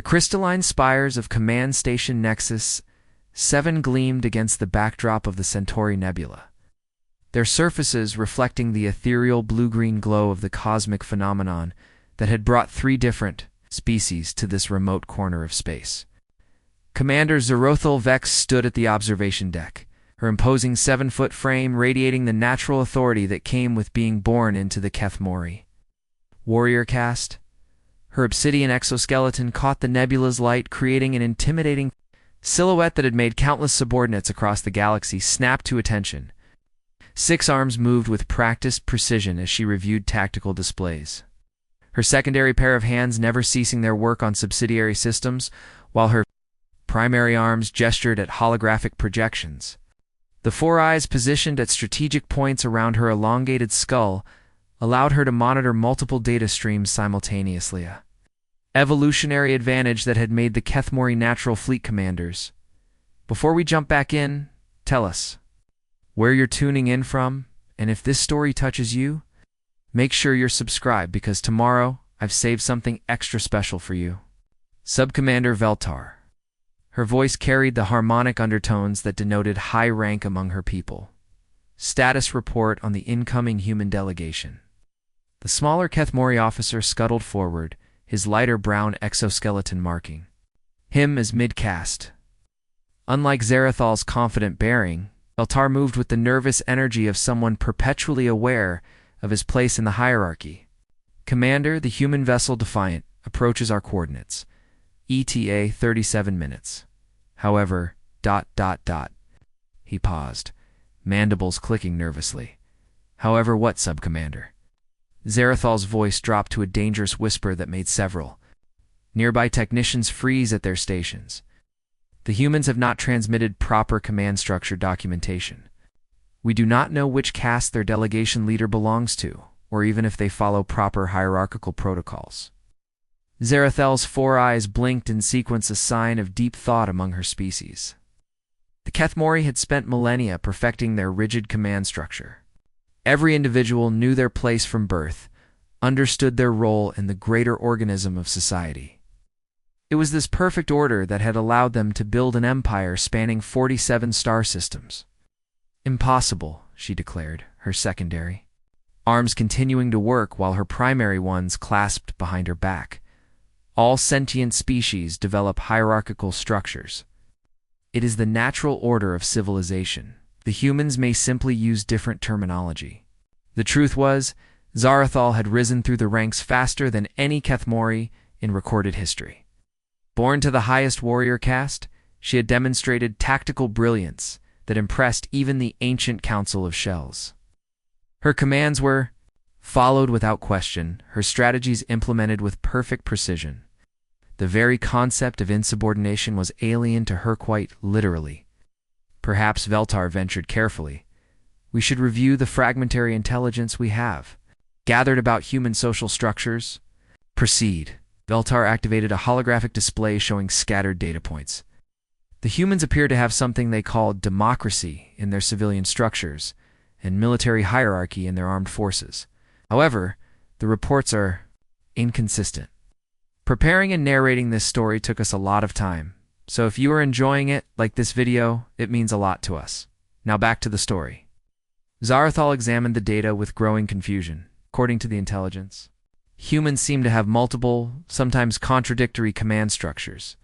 The crystalline spires of Command Station Nexus-7 gleamed against the backdrop of the Centauri Nebula, their surfaces reflecting the ethereal blue-green glow of the cosmic phenomenon that had brought 3 different species to this remote corner of space. Commander Zara'thul Vex stood at the observation deck, her imposing 7-foot frame radiating the natural authority that came with being born into the Keth'mori warrior caste. Her obsidian exoskeleton caught the nebula's light, creating an intimidating silhouette that had made countless subordinates across the galaxy snap to attention. 6 arms moved with practiced precision as she reviewed tactical displays, her secondary pair of hands never ceasing their work on subsidiary systems, while her primary arms gestured at holographic projections. The 4 eyes positioned at strategic points around her elongated skull allowed her to monitor multiple data streams simultaneously, a evolutionary advantage that had made the Keth'mori natural fleet commanders. Before we jump back in, tell us where you're tuning in from, and if this story touches you, make sure you're subscribed because tomorrow I've saved something extra special for you. Sub-Commander Veltar. Her voice carried the harmonic undertones that denoted high rank among her people. Status report on the incoming human delegation. The smaller Keth'mori officer scuttled forward, his lighter brown exoskeleton marking him as mid-caste. Unlike Zara'thul's confident bearing, Veltar moved with the nervous energy of someone perpetually aware of his place in the hierarchy. Commander, the human vessel Defiant approaches our coordinates. ETA 37 minutes. However, ... He paused, mandibles clicking nervously. However what, Sub-Commander? Zara'thul's voice dropped to a dangerous whisper that made several nearby technicians freeze at their stations. The humans have not transmitted proper command structure documentation. We do not know which caste their delegation leader belongs to, or even if they follow proper hierarchical protocols. Zara'thul's 4 eyes blinked in sequence, a sign of deep thought among her species. The Keth'mori had spent millennia perfecting their rigid command structure. Every individual knew their place from birth, understood their role in the greater organism of society. It was this perfect order that had allowed them to build an empire spanning 47 star systems. Impossible, she declared, her secondary arms continuing to work while her primary ones clasped behind her back. All sentient species develop hierarchical structures. It is the natural order of civilization. The humans may simply use different terminology. The truth was, Zara'thul had risen through the ranks faster than any Keth'mori in recorded history. Born to the highest warrior caste, she had demonstrated tactical brilliance that impressed even the ancient Council of Shells. Her commands were followed without question, her strategies implemented with perfect precision. The very concept of insubordination was alien to her, quite literally. Perhaps Veltar ventured carefully. We should review the fragmentary intelligence we have gathered about human social structures. Proceed. Veltar activated a holographic display showing scattered data points. The humans appear to have something they call democracy in their civilian structures and military hierarchy in their armed forces. However, the reports are inconsistent. Preparing and narrating this story took us a lot of time, so if you are enjoying it, like this video, it means a lot to us. Now back to the story. Zara'thul examined the data with growing confusion. According to the intelligence, humans seem to have multiple, sometimes contradictory command structures.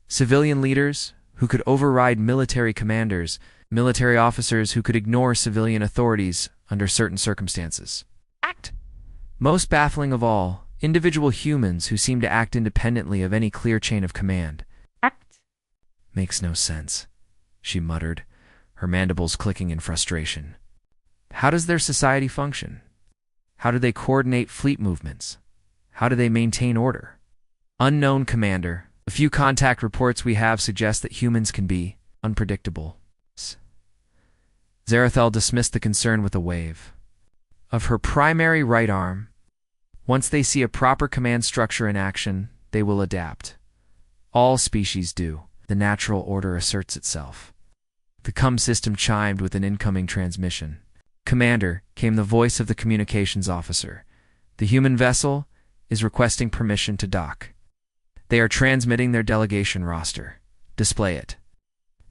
Civilian leaders who could override military commanders, military officers who could ignore civilian authorities under certain circumstances. Most baffling of all, individual humans who seem to act independently of any clear chain of command. Makes no sense, she muttered, her mandibles clicking in frustration. How does their society function? How do they coordinate fleet movements? How do they maintain order? Unknown, Commander. The few contact reports we have suggest that humans can be unpredictable. Zara'thul dismissed the concern with a wave of her primary right arm. Once they see a proper command structure in action, they will adapt. All species do. The natural order asserts itself. The COM system chimed with an incoming transmission. Commander, came the voice of the communications officer. The human vessel is requesting permission to dock. They are transmitting their delegation roster. Display it.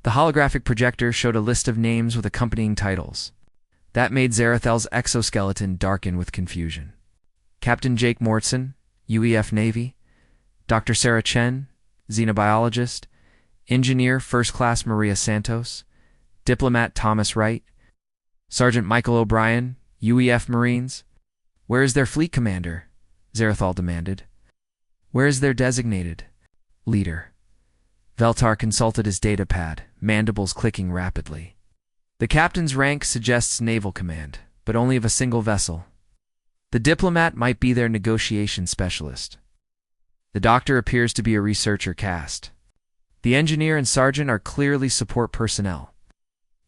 The holographic projector showed a list of names with accompanying titles. That made Zara'thul's exoskeleton darken with confusion. Captain Jake Mortson, UEF Navy. Dr. Sarah Chen, xenobiologist. Engineer First Class Maria Santos. Diplomat Thomas Wright. Sergeant Michael O'Brien, UEF Marines. Where is their fleet commander? Zara'thul demanded. Where is their designated leader? Veltar consulted his datapad, mandibles clicking rapidly. The captain's rank suggests naval command, but only of a single vessel. The diplomat might be their negotiation specialist. The doctor appears to be a researcher caste. The engineer and sergeant are clearly support personnel.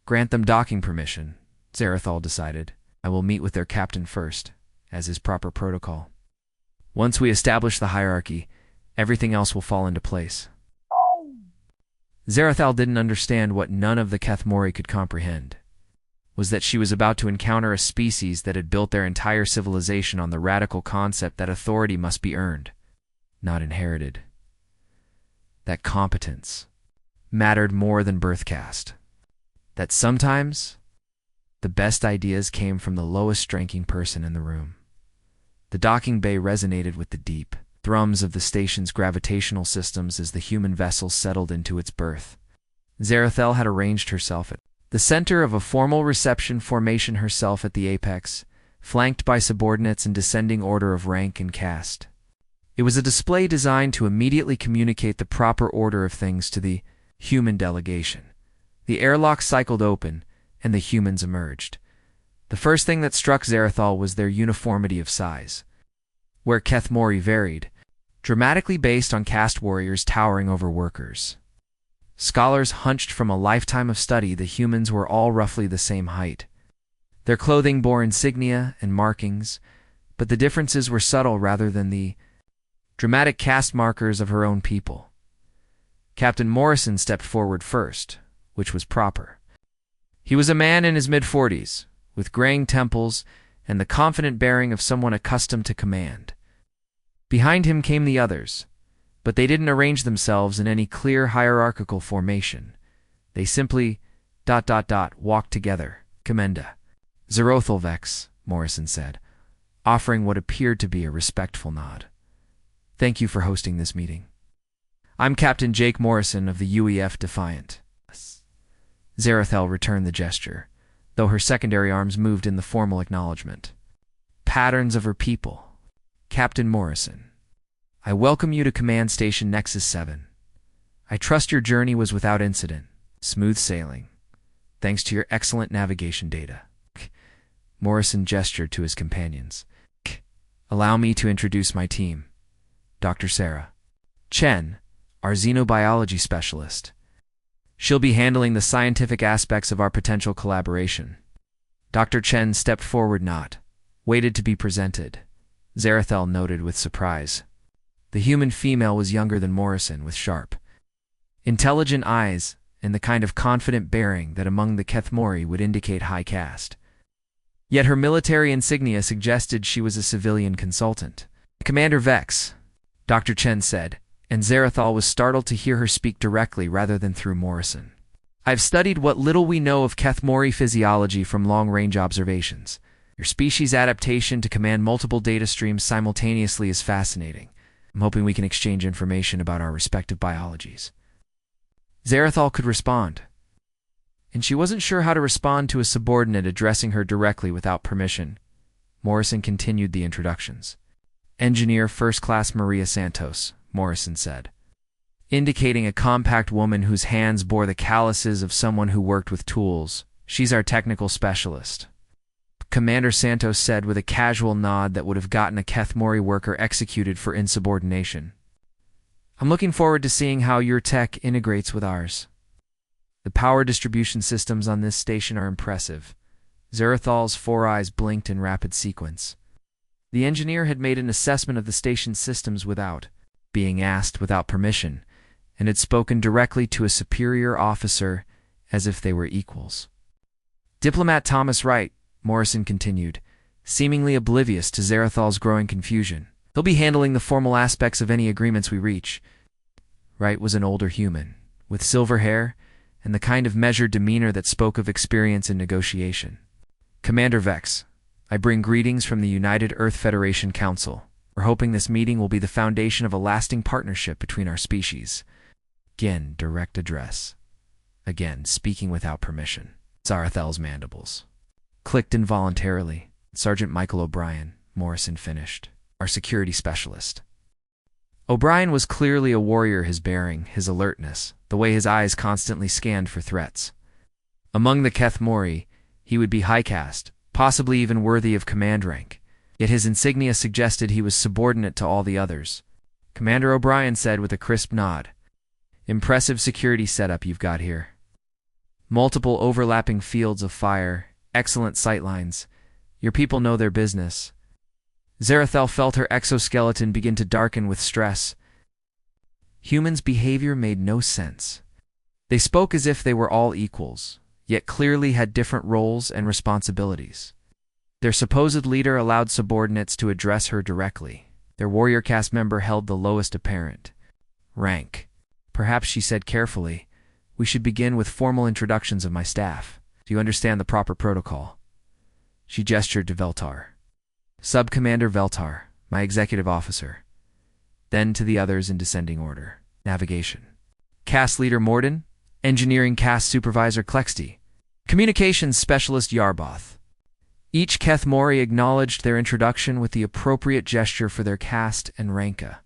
Grant them docking permission, Zara'thul decided. I will meet with their captain first, as is proper protocol. Once we establish the hierarchy, everything else will fall into place. Zara'thul didn't understand what none of the Keth'mori could comprehend, was that she was about to encounter a species that had built their entire civilization on the radical concept that authority must be earned, not inherited. That competence mattered more than birth caste. That sometimes the best ideas came from the lowest-ranking person in the room. The docking bay resonated with the deep thrums of the station's gravitational systems as the human vessel settled into its berth. Zara'thul had arranged herself at the center of a formal reception formation, herself at the apex, flanked by subordinates in descending order of rank and caste. It was a display designed to immediately communicate the proper order of things to the human delegation. The airlock cycled open, and the humans emerged. The first thing that struck Zara'thul was their uniformity of size. Where Keth'mori varied, dramatically based on caste warriors towering over workers. Scholars hunched from a lifetime of study, the humans were all roughly the same height. Their clothing bore insignia and markings, but the differences were subtle rather than the dramatic caste markers of her own people. Captain Morrison stepped forward first, which was proper. He was a man in his mid-40s, with graying temples and the confident bearing of someone accustomed to command. Behind him came the others, but they didn't arrange themselves in any clear hierarchical formation. They simply ... walked together. Commenda. Zara'thul Vex, Morrison said, offering what appeared to be a respectful nod. Thank you for hosting this meeting. I'm Captain Jake Morrison of the UEF Defiant. Zara'thul returned the gesture, though her secondary arms moved in the formal acknowledgement. Patterns of her people. Captain Morrison, I welcome you to Command Station Nexus-7. I trust your journey was without incident, smooth sailing, thanks to your excellent navigation data. Morrison gestured to his companions. Allow me to introduce my team. Dr. Sarah Chen, our xenobiology specialist. She'll be handling the scientific aspects of our potential collaboration. Dr. Chen stepped forward, waited to be presented. Zara'thul noted with surprise. The human female was younger than Morrison, with sharp, intelligent eyes and the kind of confident bearing that among the Keth'mori would indicate high caste. Yet her military insignia suggested she was a civilian consultant. Commander Vex, Dr. Chen said, and Zara'thul was startled to hear her speak directly rather than through Morrison. I've studied what little we know of Keth'mori physiology from long-range observations. Your species' adaptation to command multiple data streams simultaneously is fascinating. I'm hoping we can exchange information about our respective biologies. Zara'thul could respond, and she wasn't sure how to respond to a subordinate addressing her directly without permission. Morrison continued the introductions. Engineer First Class Maria Santos, Morrison said, indicating a compact woman whose hands bore the calluses of someone who worked with tools. She's our technical specialist. Commander Santos said with a casual nod that would have gotten a Keth'mori worker executed for insubordination. I'm looking forward to seeing how your tech integrates with ours. The power distribution systems on this station are impressive. Zara'thul's 4 eyes blinked in rapid sequence. The engineer had made an assessment of the station's systems without being asked, without permission, and had spoken directly to a superior officer as if they were equals. Diplomat Thomas Wright, Morrison continued, seemingly oblivious to Zara'thul's growing confusion. He'll be handling the formal aspects of any agreements we reach, Wright was an older human, with silver hair and the kind of measured demeanor that spoke of experience in negotiation. Commander Vex, I bring greetings from the United Earth Federation Council. We're hoping this meeting will be the foundation of a lasting partnership between our species. Again, direct address. Again, speaking without permission. Zara'thul's mandibles clicked involuntarily. Sergeant Michael O'Brien, Morrison finished. Our security specialist. O'Brien was clearly a warrior, his bearing, his alertness, the way his eyes constantly scanned for threats. Among the Keth'mori, he would be high caste, possibly even worthy of command rank, yet his insignia suggested he was subordinate to all the others. Commander O'Brien said with a crisp nod, "Impressive security setup you've got here. Multiple overlapping fields of fire, excellent sightlines. Your people know their business." Zara'thul felt her exoskeleton begin to darken with stress. Humans' behavior made no sense. They spoke as if they were all equals, yet clearly had different roles and responsibilities. Their supposed leader allowed subordinates to address her directly. Their warrior caste member held the lowest apparent rank. Perhaps she said carefully, "We should begin with formal introductions of my staff. Do you understand the proper protocol?" She gestured to Veltar. "Sub-Commander Veltar, my executive officer." Then to the others in descending order. Navigation. Caste Leader Morden, Engineering Caste Supervisor Klexty, Communications Specialist Yarboth. Each Keth'mori acknowledged their introduction with the appropriate gesture for their caste and ranka.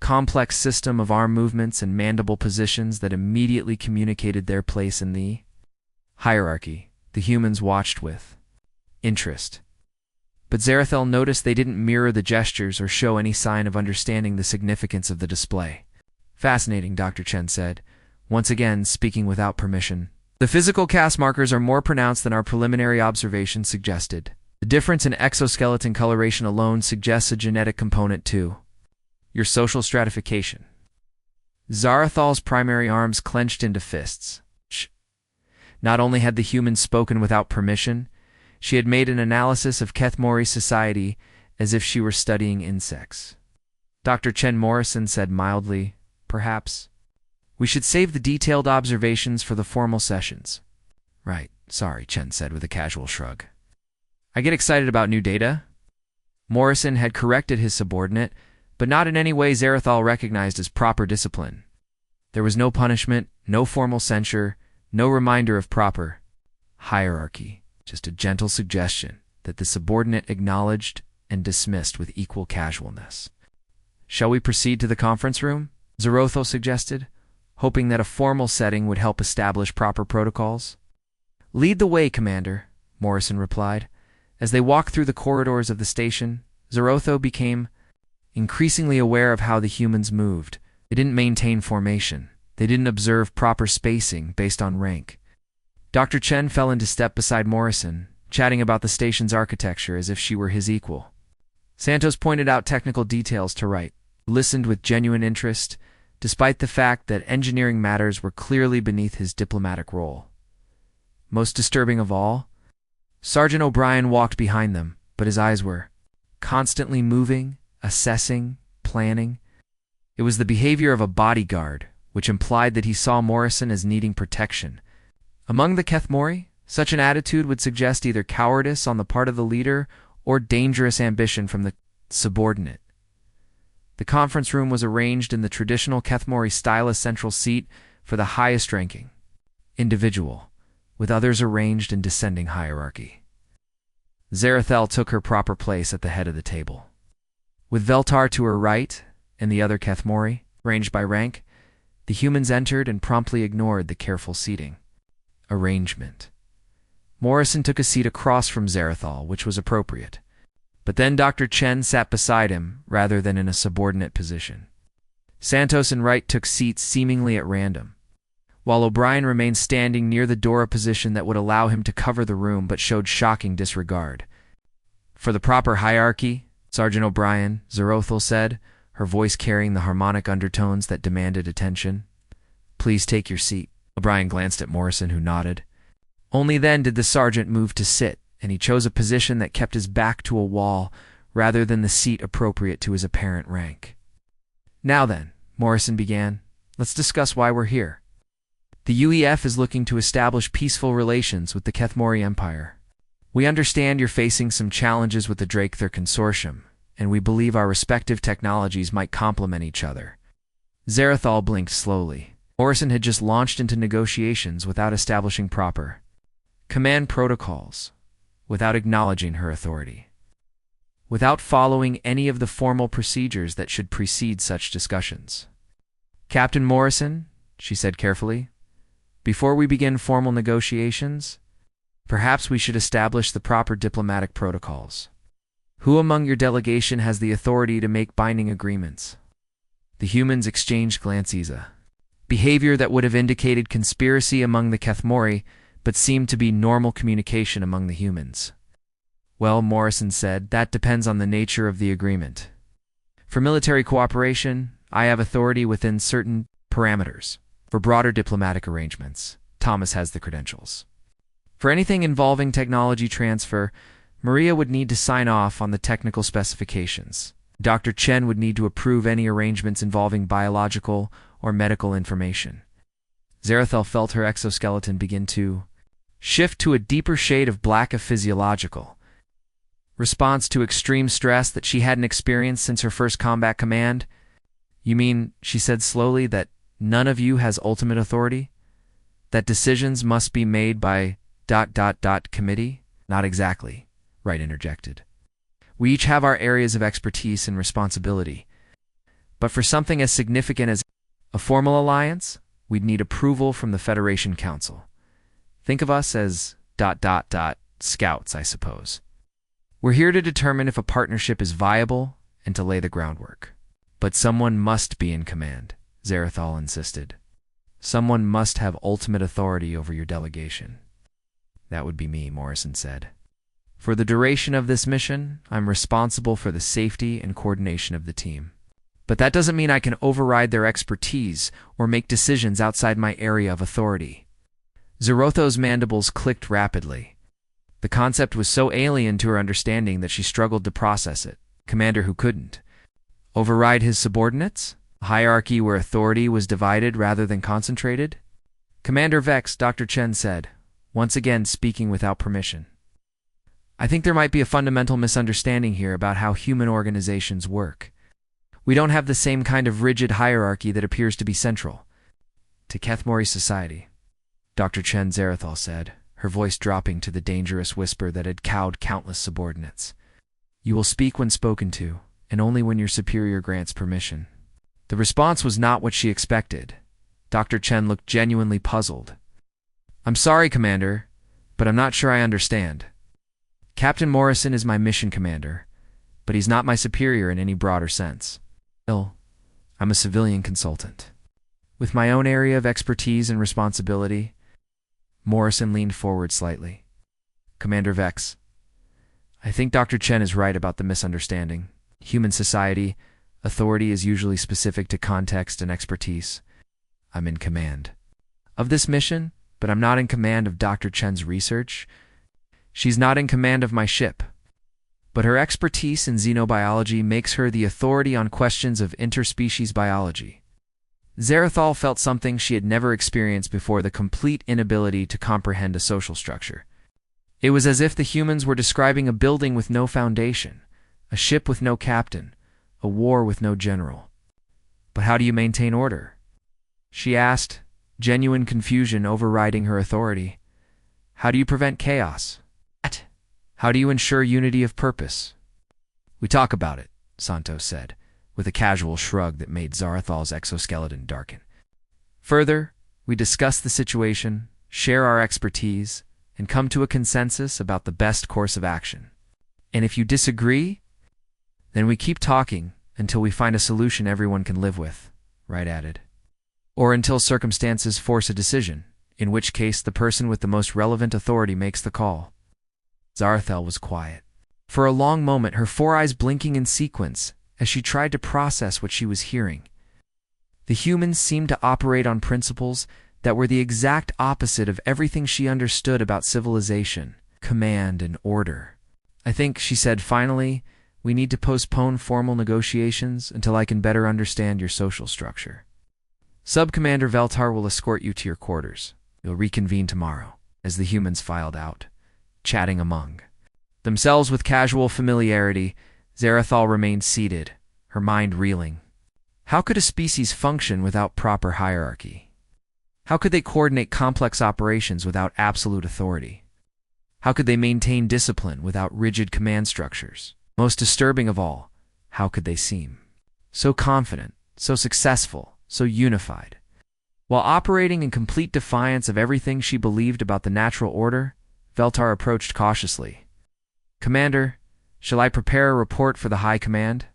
Complex system of arm movements and mandible positions that immediately communicated their place in the hierarchy. The humans watched with interest. But Zara'thul noticed they didn't mirror the gestures or show any sign of understanding the significance of the display. "Fascinating," Dr. Chen said, once again speaking without permission. "The physical caste markers are more pronounced than our preliminary observations suggested. The difference in exoskeleton coloration alone suggests a genetic component too. Your social stratification." Zara'thul's primary arms clenched into fists. Not only had the humans spoken without permission, she had made an analysis of Keth'mori society as if she were studying insects. Dr. Chen Morrison said mildly, "Perhaps we should save the detailed observations for the formal sessions." "Right, sorry," Chen said with a casual shrug. "I get excited about new data." Morrison had corrected his subordinate, but not in any way Zara'thul recognized as proper discipline. There was no punishment, no formal censure, no reminder of proper hierarchy. Just a gentle suggestion that the subordinate acknowledged and dismissed with equal casualness. "Shall we proceed to the conference room?" Zara'thul suggested, hoping that a formal setting would help establish proper protocols. "Lead the way, Commander," Morrison replied. As they walked through the corridors of the station, Zara'thul became increasingly aware of how the humans moved. They didn't maintain formation. They didn't observe proper spacing based on rank. Dr. Chen fell into step beside Morrison, chatting about the station's architecture as if she were his equal. Santos pointed out technical details to Wright, listened with genuine interest, despite the fact that engineering matters were clearly beneath his diplomatic role. Most disturbing of all, Sergeant O'Brien walked behind them, but his eyes were constantly moving, assessing, planning. It was the behavior of a bodyguard, which implied that he saw Morrison as needing protection. Among the Keth'mori, such an attitude would suggest either cowardice on the part of the leader or dangerous ambition from the subordinate. The conference room was arranged in the traditional Keth'mori style, a central seat for the highest ranking individual, with others arranged in descending hierarchy. Zara'thul took her proper place at the head of the table. With Veltar to her right and the other Keth'mori, ranged by rank, the humans entered and promptly ignored the careful seating arrangement. Morrison took a seat across from Zara'thul, which was appropriate. But then Dr. Chen sat beside him, rather than in a subordinate position. Santos and Wright took seats seemingly at random, while O'Brien remained standing near the door, a position that would allow him to cover the room but showed shocking disregard. "For the proper hierarchy, Sergeant O'Brien," Zara'thul said, her voice carrying the harmonic undertones that demanded attention. "Please take your seat." O'Brien glanced at Morrison, who nodded. Only then did the sergeant move to sit, and he chose a position that kept his back to a wall rather than the seat appropriate to his apparent rank. "Now then," Morrison began, Let's discuss why we're here. The UEF is looking to establish peaceful relations with the Keth'mori Empire. We understand you're facing some challenges with the Zara'thul Consortium, and we believe our respective technologies might complement each other. Zara'thul blinked slowly. Morrison had just launched into negotiations without establishing proper command protocols, without acknowledging her authority, without following any of the formal procedures that should precede such discussions. Captain Morrison, she said carefully, before we begin formal negotiations, perhaps we should establish the proper diplomatic protocols. Who among your delegation has the authority to make binding agreements? The humans exchanged glances, a behavior that would have indicated conspiracy among the Keth'mori, but seemed to be normal communication among the humans. Well, Morrison said, that depends on the nature of the agreement. For military cooperation, I have authority within certain parameters. For broader diplomatic arrangements, Thomas has the credentials. For anything involving technology transfer, Maria would need to sign off on the technical specifications. Dr. Chen would need to approve any arrangements involving biological or medical information. Zara'thul felt her exoskeleton begin to shift to a deeper shade of black, of physiological response to extreme stress that she hadn't experienced since her first combat command. You mean, she said slowly, that none of you has ultimate authority? That decisions must be made by ... committee? Not exactly, Wright interjected. We each have our areas of expertise and responsibility. But for something as significant as a formal alliance, we'd need approval from the Federation Council. Think of us as ... scouts, I suppose. We're here to determine if a partnership is viable and to lay the groundwork. But someone must be in command, Zara'thul insisted. Someone must have ultimate authority over your delegation. That would be me, Morrison said. For the duration of this mission, I'm responsible for the safety and coordination of the team. But that doesn't mean I can override their expertise or make decisions outside my area of authority. Zara'thul's mandibles clicked rapidly. The concept was so alien to her understanding that she struggled to process it. Commander who couldn't override his subordinates? A hierarchy where authority was divided rather than concentrated? Commander Vex, Dr. Chen said, once again speaking without permission. I think there might be a fundamental misunderstanding here about how human organizations work. We don't have the same kind of rigid hierarchy that appears to be central to Keth'mori society, Dr. Chen, Zara'thul said, her voice dropping to the dangerous whisper that had cowed countless subordinates. You will speak when spoken to, and only when your superior grants permission. The response was not what she expected. Dr. Chen looked genuinely puzzled. I'm sorry, Commander, but I'm not sure I understand. Captain Morrison is my mission commander, but he's not my superior in any broader sense. Still, I'm a civilian consultant. With my own area of expertise and responsibility. Morrison leaned forward slightly. Commander Vex, I think Dr. Chen is right about the misunderstanding. Human society, authority is usually specific to context and expertise. I'm in command of this mission, but I'm not in command of Dr. Chen's research. She's not in command of my ship. But her expertise in xenobiology makes her the authority on questions of interspecies biology. Zara'thul felt something she had never experienced before: the complete inability to comprehend a social structure. It was as if the humans were describing a building with no foundation, a ship with no captain, a war with no general. But how do you maintain order? She asked, genuine confusion overriding her authority. How do you prevent chaos? How do you ensure unity of purpose? We talk about it, Santos said, with a casual shrug that made Zara'thul's exoskeleton darken. Further, we discuss the situation, share our expertise, and come to a consensus about the best course of action. And if you disagree, then we keep talking until we find a solution everyone can live with, Wright added. Or until circumstances force a decision, in which case the person with the most relevant authority makes the call. Zara'thul was quiet. For a long moment, her four eyes blinking in sequence as she tried to process what she was hearing. The humans seemed to operate on principles that were the exact opposite of everything she understood about civilization, command, and order. I think, she said finally, we need to postpone formal negotiations until I can better understand your social structure. Sub-Commander Veltar will escort you to your quarters. You'll reconvene tomorrow, as the humans filed out, chatting among themselves with casual familiarity. Zara'thul remained seated, her mind reeling. How could a species function without proper hierarchy? How could they coordinate complex operations without absolute authority? How could they maintain discipline without rigid command structures? Most disturbing of all, how could they seem so confident, so successful, so unified? While operating in complete defiance of everything she believed about the natural order, Veltar approached cautiously. "Commander, shall I prepare a report for the High Command?"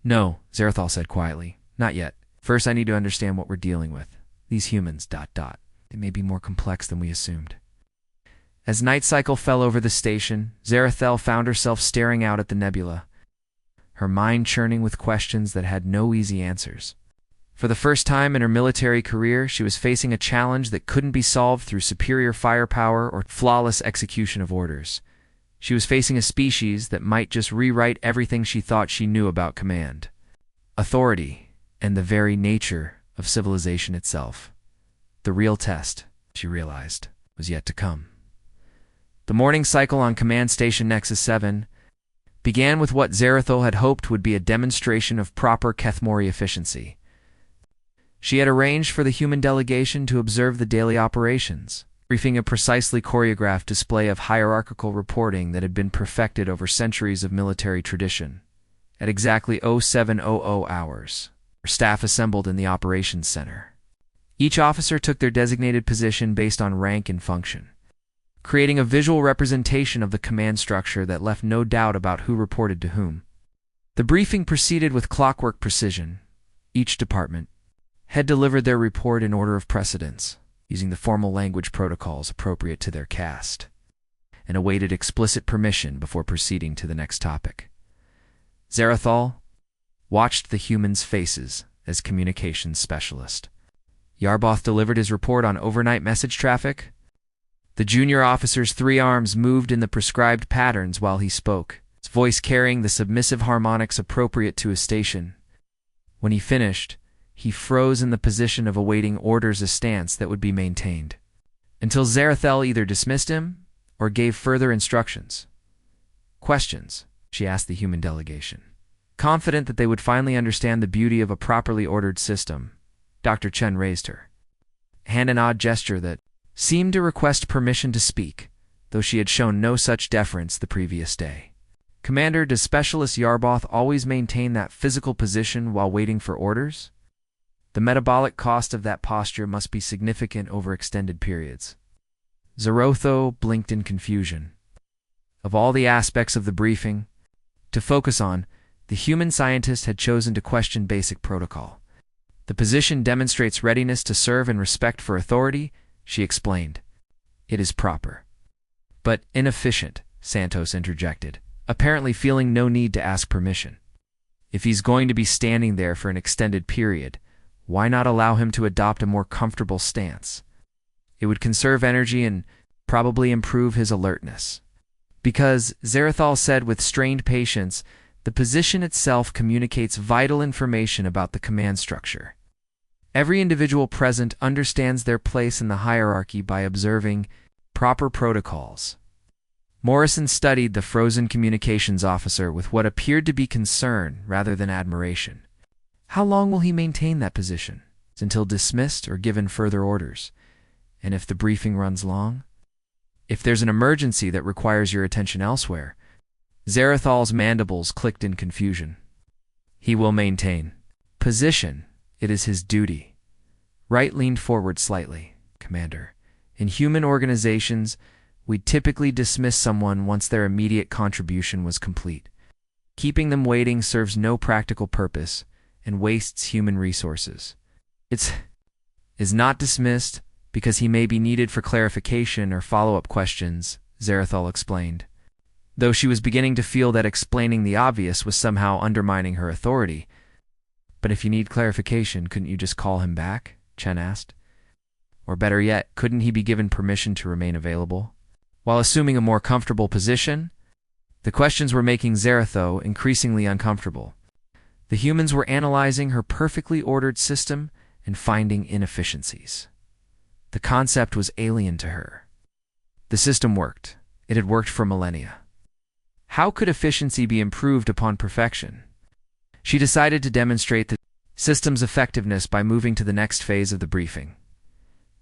"No," Zara'thul said quietly. "Not yet. First I need to understand what we're dealing with. These humans, ... They may be more complex than we assumed." As night cycle fell over the station, Zara'thul found herself staring out at the nebula, her mind churning with questions that had no easy answers. For the first time in her military career, she was facing a challenge that couldn't be solved through superior firepower or flawless execution of orders. She was facing a species that might just rewrite everything she thought she knew about command, authority, and the very nature of civilization itself. The real test, she realized, was yet to come. The morning cycle on Command Station Nexus-7 began with what Zara'thul had hoped would be a demonstration of proper Keth'mori efficiency. She had arranged for the human delegation to observe the daily operations, briefing a precisely choreographed display of hierarchical reporting that had been perfected over centuries of military tradition. At exactly 0700 hours, her staff assembled in the operations center. Each officer took their designated position based on rank and function, creating a visual representation of the command structure that left no doubt about who reported to whom. The briefing proceeded with clockwork precision. Each department had delivered their report in order of precedence, using the formal language protocols appropriate to their caste, and awaited explicit permission before proceeding to the next topic. Zara'thul watched the humans' faces as communications specialist. Yarboth delivered his report on overnight message traffic. The junior officer's three arms moved in the prescribed patterns while he spoke, his voice carrying the submissive harmonics appropriate to his station. When he finished, he froze in the position of awaiting orders, a stance that would be maintained until Zara'thul either dismissed him or gave further instructions. "Questions?" she asked the human delegation. Confident that they would finally understand the beauty of a properly ordered system, Dr. Chen raised her hand, an odd gesture that seemed to request permission to speak, though she had shown no such deference the previous day. "Commander, does Specialist Yarboth always maintain that physical position while waiting for orders? The metabolic cost of that posture must be significant over extended periods." Zara'thul blinked in confusion. Of all the aspects of the briefing to focus on, the human scientist had chosen to question basic protocol. "The position demonstrates readiness to serve and respect for authority," she explained. "It is proper." "But inefficient," Santos interjected, apparently feeling no need to ask permission. "If he's going to be standing there for an extended period, why not allow him to adopt a more comfortable stance? It would conserve energy and probably improve his alertness." Because, Zara'thul said with strained patience, the position itself communicates vital information about the command structure. Every individual present understands their place in the hierarchy by observing proper protocols. Morrison studied the frozen communications officer with what appeared to be concern rather than admiration. How long will he maintain that position? Until dismissed or given further orders? And if the briefing runs long? If there's an emergency that requires your attention elsewhere? Zara'thul's mandibles clicked in confusion. "He will maintain position. It is his duty." Wright leaned forward slightly. "Commander, in human organizations, we typically dismiss someone once their immediate contribution was complete. Keeping them waiting serves no practical purpose and wastes human resources. It is not dismissed because he may be needed for clarification or follow-up questions," Zara'thul explained, though she was beginning to feel that explaining the obvious was somehow undermining her authority. "But if you need clarification, couldn't you just call him back?" Chen asked. "Or better yet, couldn't he be given permission to remain available, while assuming a more comfortable position?" The questions were making Zara'thul increasingly uncomfortable. The humans were analyzing her perfectly ordered system and finding inefficiencies. The concept was alien to her. The system worked. It had worked for millennia. How could efficiency be improved upon perfection? She decided to demonstrate the system's effectiveness by moving to the next phase of the briefing.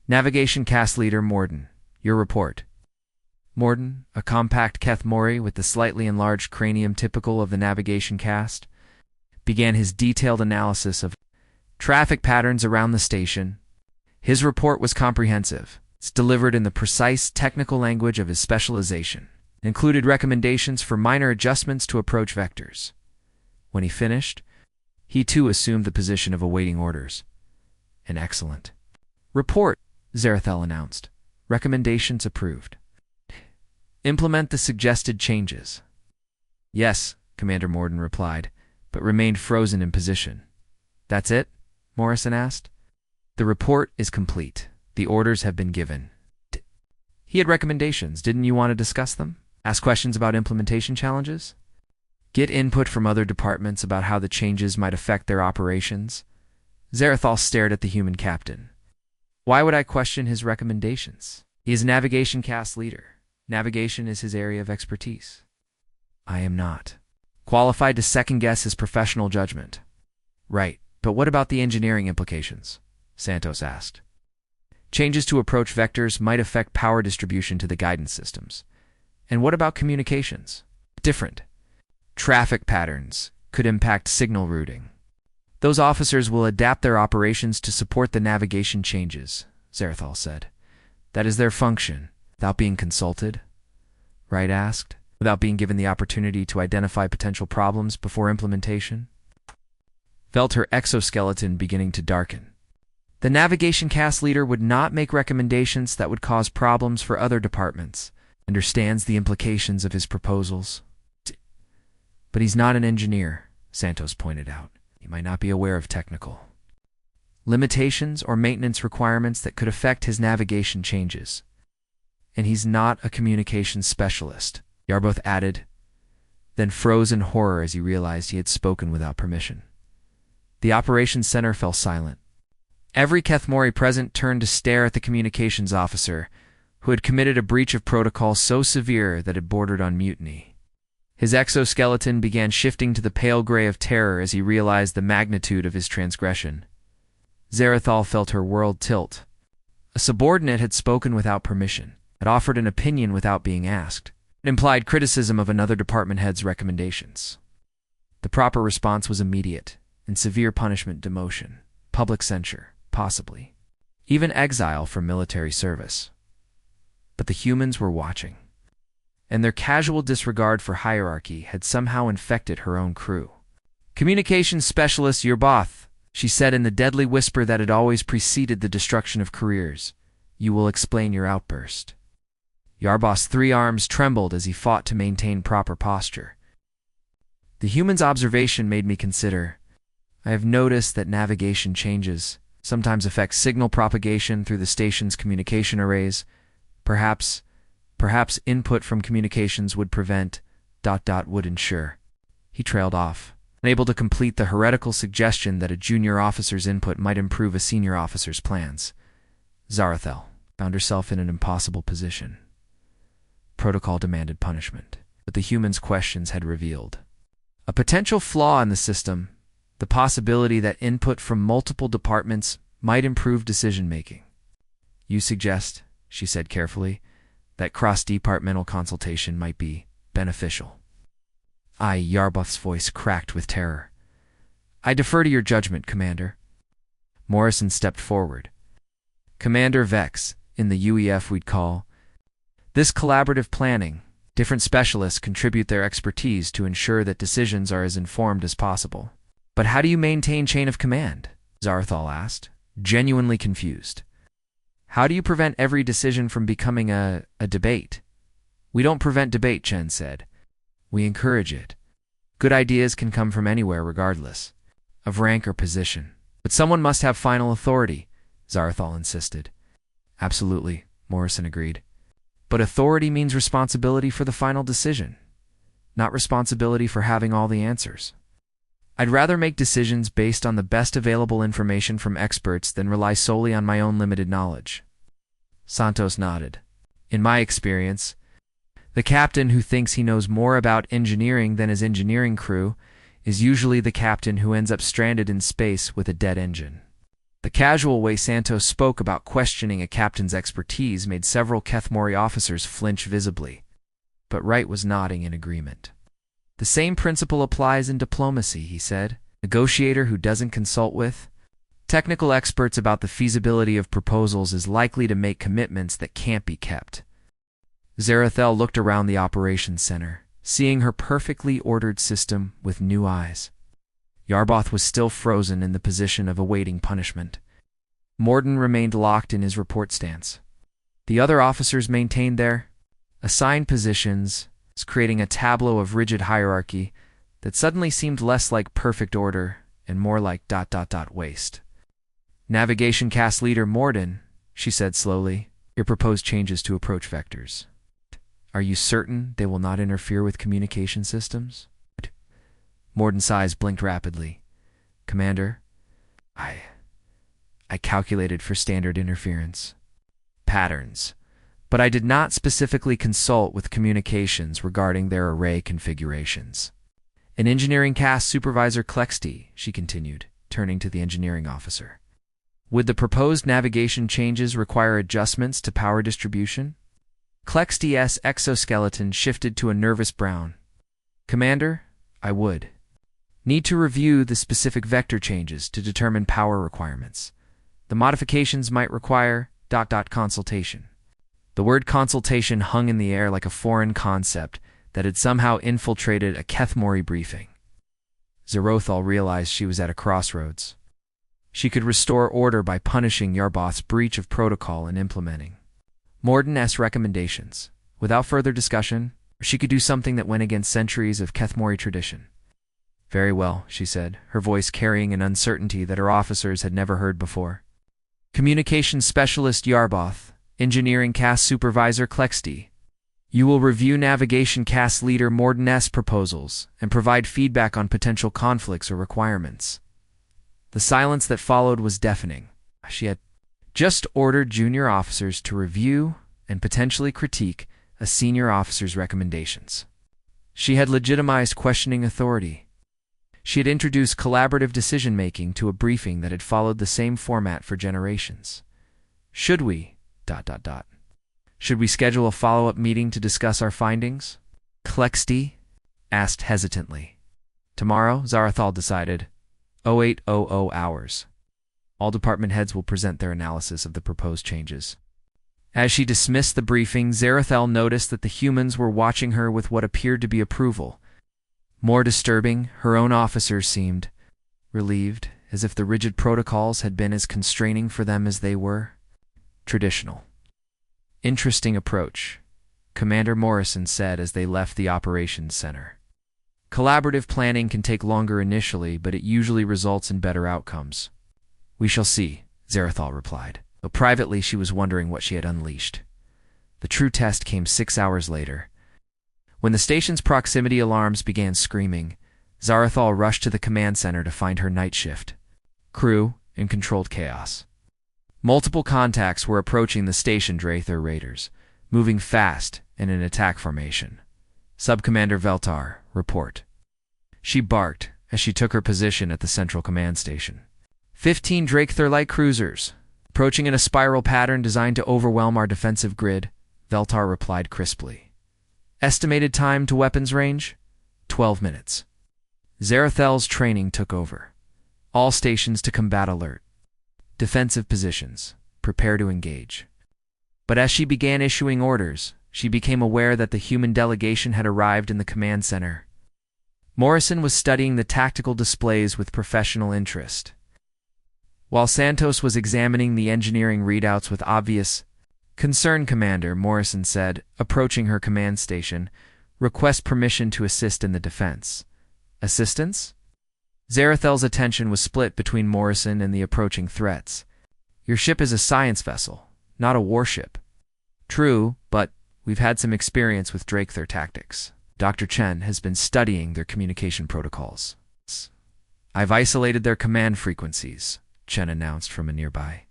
Navigation Caste Leader Morden, your report. Morden, a compact Keth'mori with the slightly enlarged cranium typical of the navigation caste, began his detailed analysis of traffic patterns around the station. His report was comprehensive. It's delivered in the precise technical language of his specialization. It included recommendations for minor adjustments to approach vectors. When he finished, he too assumed the position of awaiting orders. An excellent report, Zara'thul announced. Recommendations approved. Implement the suggested changes. Yes, Commander Morden replied, but remained frozen in position. That's it? Morrison asked. The report is complete. The orders have been given. He had recommendations. Didn't you want to discuss them? Ask questions about implementation challenges? Get input from other departments about how the changes might affect their operations? Zara'thul stared at the human captain. Why would I question his recommendations? He is a navigation caste leader. Navigation is his area of expertise. I am not qualified to second-guess his professional judgment. Right, but what about the engineering implications? Santos asked. Changes to approach vectors might affect power distribution to the guidance systems. And what about communications? Different. Traffic patterns could impact signal routing. Those officers will adapt their operations to support the navigation changes, Zara'thul said. That is their function. Without being consulted? Wright asked. Without being given the opportunity to identify potential problems before implementation? Felt her exoskeleton beginning to darken. The navigation caste leader would not make recommendations that would cause problems for other departments. Understands the implications of his proposals. But he's not an engineer, Santos pointed out. He might not be aware of technical limitations or maintenance requirements that could affect his navigation changes. And he's not a communications specialist, Yarboth added, then froze in horror as he realized he had spoken without permission. The operations center fell silent. Every Keth'mori present turned to stare at the communications officer, who had committed a breach of protocol so severe that it bordered on mutiny. His exoskeleton began shifting to the pale gray of terror as he realized the magnitude of his transgression. Zara'thul felt her world tilt. A subordinate had spoken without permission, had offered an opinion without being asked. It implied criticism of another department head's recommendations. The proper response was immediate, and severe punishment: demotion, public censure, possibly even exile from military service. But the humans were watching, and their casual disregard for hierarchy had somehow infected her own crew. Communications specialist Yarboth, she said in the deadly whisper that had always preceded the destruction of careers. You will explain your outburst. Yarboth's 3 arms trembled as he fought to maintain proper posture. The human's observation made me consider. I have noticed that navigation changes sometimes affect signal propagation through the station's communication arrays. Perhaps input from communications would prevent... would ensure. He trailed off, unable to complete the heretical suggestion that a junior officer's input might improve a senior officer's plans. Zara'thul found herself in an impossible position. Protocol demanded punishment, but the human's questions had revealed a potential flaw in the system, the possibility that input from multiple departments might improve decision-making. You suggest, she said carefully, that cross-departmental consultation might be beneficial. Yarboth's voice cracked with terror. I defer to your judgment, Commander. Morrison stepped forward. Commander Vex, in the UEF we'd call. This collaborative planning, different specialists contribute their expertise to ensure that decisions are as informed as possible. But how do you maintain chain of command? Zara'thul asked, genuinely confused. How do you prevent every decision from becoming a debate? We don't prevent debate, Chen said. We encourage it. Good ideas can come from anywhere regardless of rank or position. But someone must have final authority, Zara'thul insisted. Absolutely, Morrison agreed. But authority means responsibility for the final decision, not responsibility for having all the answers. I'd rather make decisions based on the best available information from experts than rely solely on my own limited knowledge. Santos nodded. In my experience, the captain who thinks he knows more about engineering than his engineering crew is usually the captain who ends up stranded in space with a dead engine. The casual way Santos spoke about questioning a captain's expertise made several Keth'mori officers flinch visibly, but Wright was nodding in agreement. The same principle applies in diplomacy, he said. Negotiator who doesn't consult with technical experts about the feasibility of proposals is likely to make commitments that can't be kept. Zara'thul looked around the operations center, seeing her perfectly ordered system with new eyes. Yarboth was still frozen in the position of awaiting punishment. Morden remained locked in his report stance. The other officers maintained their assigned positions, creating a tableau of rigid hierarchy that suddenly seemed less like perfect order and more like ... waste. Navigation Caste Leader Morden, she said slowly, your proposed changes to approach vectors. Are you certain they will not interfere with communication systems? Morden's eyes blinked rapidly. Commander, I calculated for standard interference patterns, but I did not specifically consult with communications regarding their array configurations. An engineering caste supervisor Clexty, she continued, turning to the engineering officer. Would the proposed navigation changes require adjustments to power distribution? Clexty's exoskeleton shifted to a nervous brown. Commander, I would. Need to review the specific vector changes to determine power requirements. The modifications might require ... consultation. The word consultation hung in the air like a foreign concept that had somehow infiltrated a Keth'mori briefing. Zara'thul realized she was at a crossroads. She could restore order by punishing Yarboth's breach of protocol and implementing Morden's recommendations. Without further discussion, she could do something that went against centuries of Keth'mori tradition. Very well, she said, her voice carrying an uncertainty that her officers had never heard before. Communications Specialist Yarboth, Engineering Caste Supervisor Clexty. You will review Navigation Caste Leader Morden's proposals and provide feedback on potential conflicts or requirements. The silence that followed was deafening. She had just ordered junior officers to review and potentially critique a senior officer's recommendations. She had legitimized questioning authority. She had introduced collaborative decision-making to a briefing that had followed the same format for generations. Should we... Should we schedule a follow-up meeting to discuss our findings? Clexty asked hesitantly. Tomorrow, Zara'thul decided. 0800 hours. All department heads will present their analysis of the proposed changes. As she dismissed the briefing, Zara'thul noticed that the humans were watching her with what appeared to be approval. More disturbing, her own officers seemed relieved, as if the rigid protocols had been as constraining for them as they were traditional. Interesting approach, Commander Morrison said as they left the operations center. Collaborative planning can take longer initially, but it usually results in better outcomes. We shall see, Zara'thul replied, though privately she was wondering what she had unleashed. The true test came 6 hours later. When the station's proximity alarms began screaming, Zara'thul rushed to the command center to find her night shift crew in controlled chaos. Multiple contacts were approaching the station Zara'thul raiders, moving fast in an attack formation. Subcommander Veltar, report. She barked as she took her position at the central command station. 15 Zara'thul light cruisers, approaching in a spiral pattern designed to overwhelm our defensive grid, Veltar replied crisply. Estimated time to weapons range? 12 minutes. Zara'thul's training took over. All stations to combat alert. Defensive positions. Prepare to engage. But as she began issuing orders, she became aware that the human delegation had arrived in the command center. Morrison was studying the tactical displays with professional interest, while Santos was examining the engineering readouts with obvious concern. Commander, Morrison said, approaching her command station, request permission to assist in the defense. Assistance? Zara'thul's attention was split between Morrison and the approaching threats. Your ship is a science vessel, not a warship. True, but we've had some experience with Zara'thul tactics. Dr. Chen has been studying their communication protocols. I've isolated their command frequencies, Chen announced from a nearby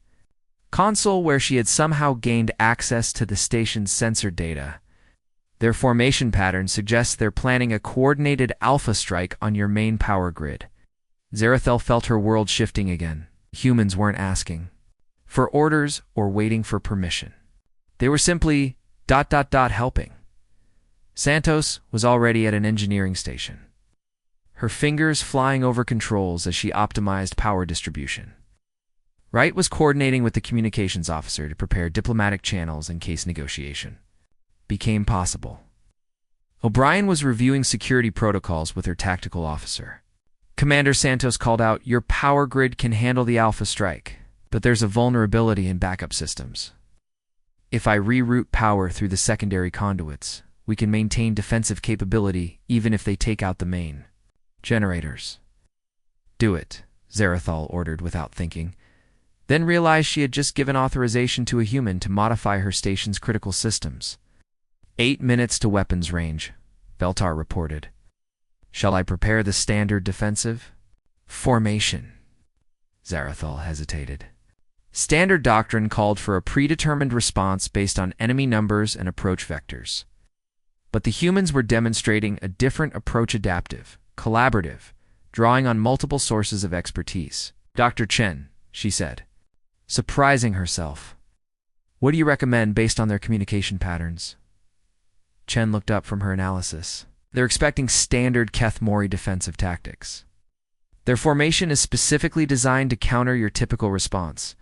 console where she had somehow gained access to the station's sensor data. Their formation pattern suggests they're planning a coordinated alpha strike on your main power grid. Zara'thul felt her world shifting again. Humans weren't asking for orders or waiting for permission. They were simply ... helping. Santos was already at an engineering station, her fingers flying over controls as she optimized power distribution. Wright was coordinating with the communications officer to prepare diplomatic channels in case negotiation became possible. O'Brien was reviewing security protocols with her tactical officer. Commander Santos called out, "Your power grid can handle the Alpha strike, but there's a vulnerability in backup systems. If I reroute power through the secondary conduits, we can maintain defensive capability even if they take out the main generators." "Do it," Zara'thul ordered without thinking, then realized she had just given authorization to a human to modify her station's critical systems. 8 minutes to weapons range, Veltar reported. "Shall I prepare the standard defensive formation?" Zara'thul hesitated. Standard doctrine called for a predetermined response based on enemy numbers and approach vectors. But the humans were demonstrating a different approach, adaptive, collaborative, drawing on multiple sources of expertise. "Dr. Chen," she said, surprising herself, "what do you recommend based on their communication patterns?" Chen looked up from her analysis. "They're expecting standard Keth'mori defensive tactics. Their formation is specifically designed to counter your typical response.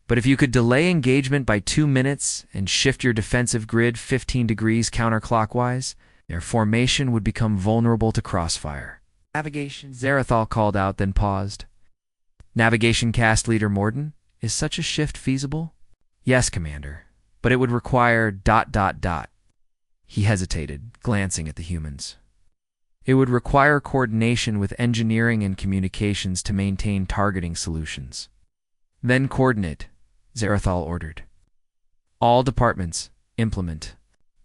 But if you could delay engagement by 2 minutes and shift your defensive grid 15 degrees counterclockwise, their formation would become vulnerable to crossfire." "Navigation," Zara'thul called out, then paused. "Navigation caste leader Morden, is such a shift feasible?" "Yes, Commander, but it would require ... He hesitated, glancing at the humans. "It would require coordination with engineering and communications to maintain targeting solutions." "Then coordinate," Zara'thul ordered. "All departments, implement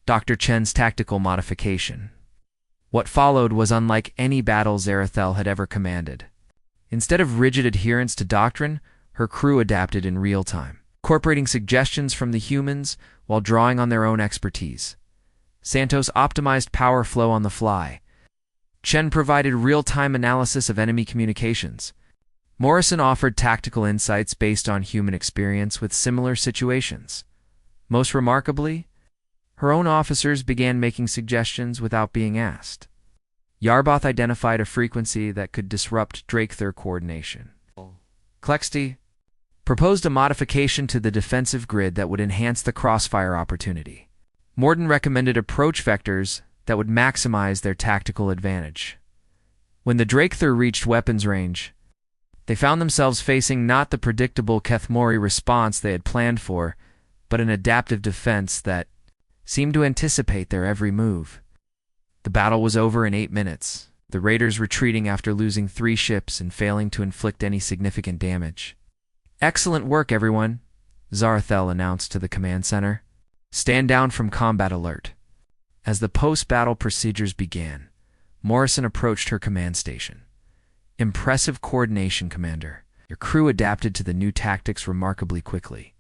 Dr. Chen's tactical modification." What followed was unlike any battle Zara'thul had ever commanded. Instead of rigid adherence to doctrine, her crew adapted in real time, incorporating suggestions from the humans while drawing on their own expertise. Santos optimized power flow on the fly. Chen provided real-time analysis of enemy communications. Morrison offered tactical insights based on human experience with similar situations. Most remarkably, her own officers began making suggestions without being asked. Yarboth identified a frequency that could disrupt Zara'thul coordination. Klexty proposed a modification to the defensive grid that would enhance the crossfire opportunity. Morden recommended approach vectors that would maximize their tactical advantage. When the Zara'thul reached weapons range, they found themselves facing not the predictable Keth'mori response they had planned for, but an adaptive defense that seemed to anticipate their every move. The battle was over in 8 minutes, the raiders retreating after losing 3 ships and failing to inflict any significant damage. "Excellent work, everyone," Zara'thul announced to the command center. "Stand down from combat alert." As the post-battle procedures began, Morrison approached her command station. "Impressive coordination, Commander. Your crew adapted to the new tactics remarkably quickly."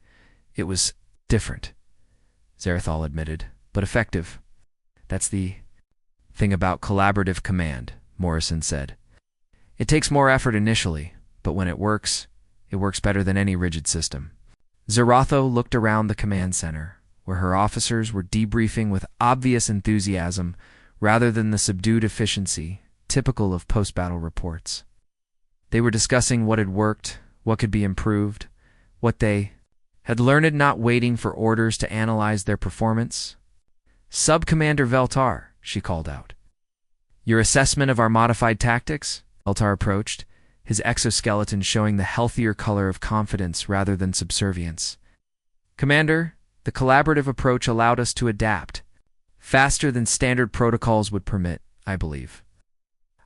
"It was different," Zara'thul admitted, "but effective." "That's the thing about collaborative command," Morrison said. "It takes more effort initially, but when it works better than any rigid system." Zara'thul looked around the command center, where her officers were debriefing with obvious enthusiasm rather than the subdued efficiency typical of post-battle reports. They were discussing what had worked, what could be improved, what they had learned, not waiting for orders to analyze their performance. "Sub-Commander Veltar," she called out. "Your assessment of our modified tactics?" Veltar approached, his exoskeleton showing the healthier color of confidence rather than subservience. "Commander, the collaborative approach allowed us to adapt faster than standard protocols would permit, I believe.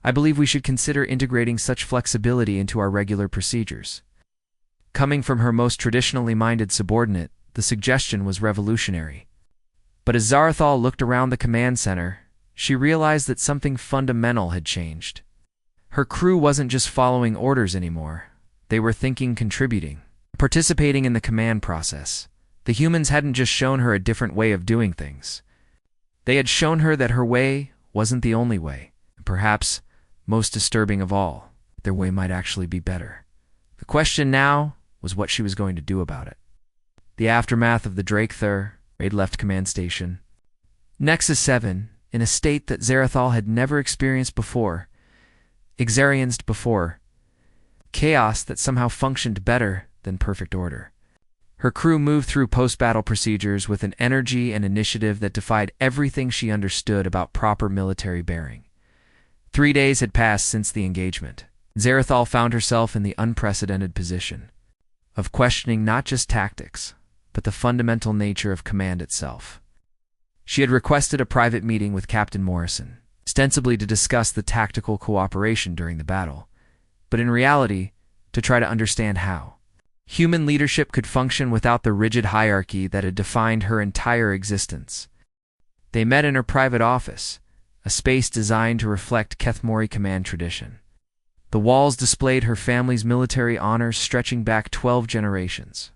I believe we should consider integrating such flexibility into our regular procedures." Coming from her most traditionally minded subordinate, the suggestion was revolutionary. But as Zara'thul looked around the command center, she realized that something fundamental had changed. Her crew wasn't just following orders anymore. They were thinking, contributing, participating in the command process. The humans hadn't just shown her a different way of doing things. They had shown her that her way wasn't the only way. And perhaps, most disturbing of all, their way might actually be better. The question now was what she was going to do about it. The aftermath of the Zara'thul raid left Command Station Nexus-7 in a state that Zara'thul had never experienced before, experienced before, chaos that somehow functioned better than perfect order. Her crew moved through post-battle procedures with an energy and initiative that defied everything she understood about proper military bearing. 3 days had passed since the engagement. Zara'thul found herself in the unprecedented position of questioning not just tactics, but the fundamental nature of command itself. She had requested a private meeting with Captain Morrison, ostensibly to discuss the tactical cooperation during the battle, but in reality, to try to understand how human leadership could function without the rigid hierarchy that had defined her entire existence. They met in her private office, a space designed to reflect Keth'mori command tradition. The walls displayed her family's military honors stretching back 12 generations.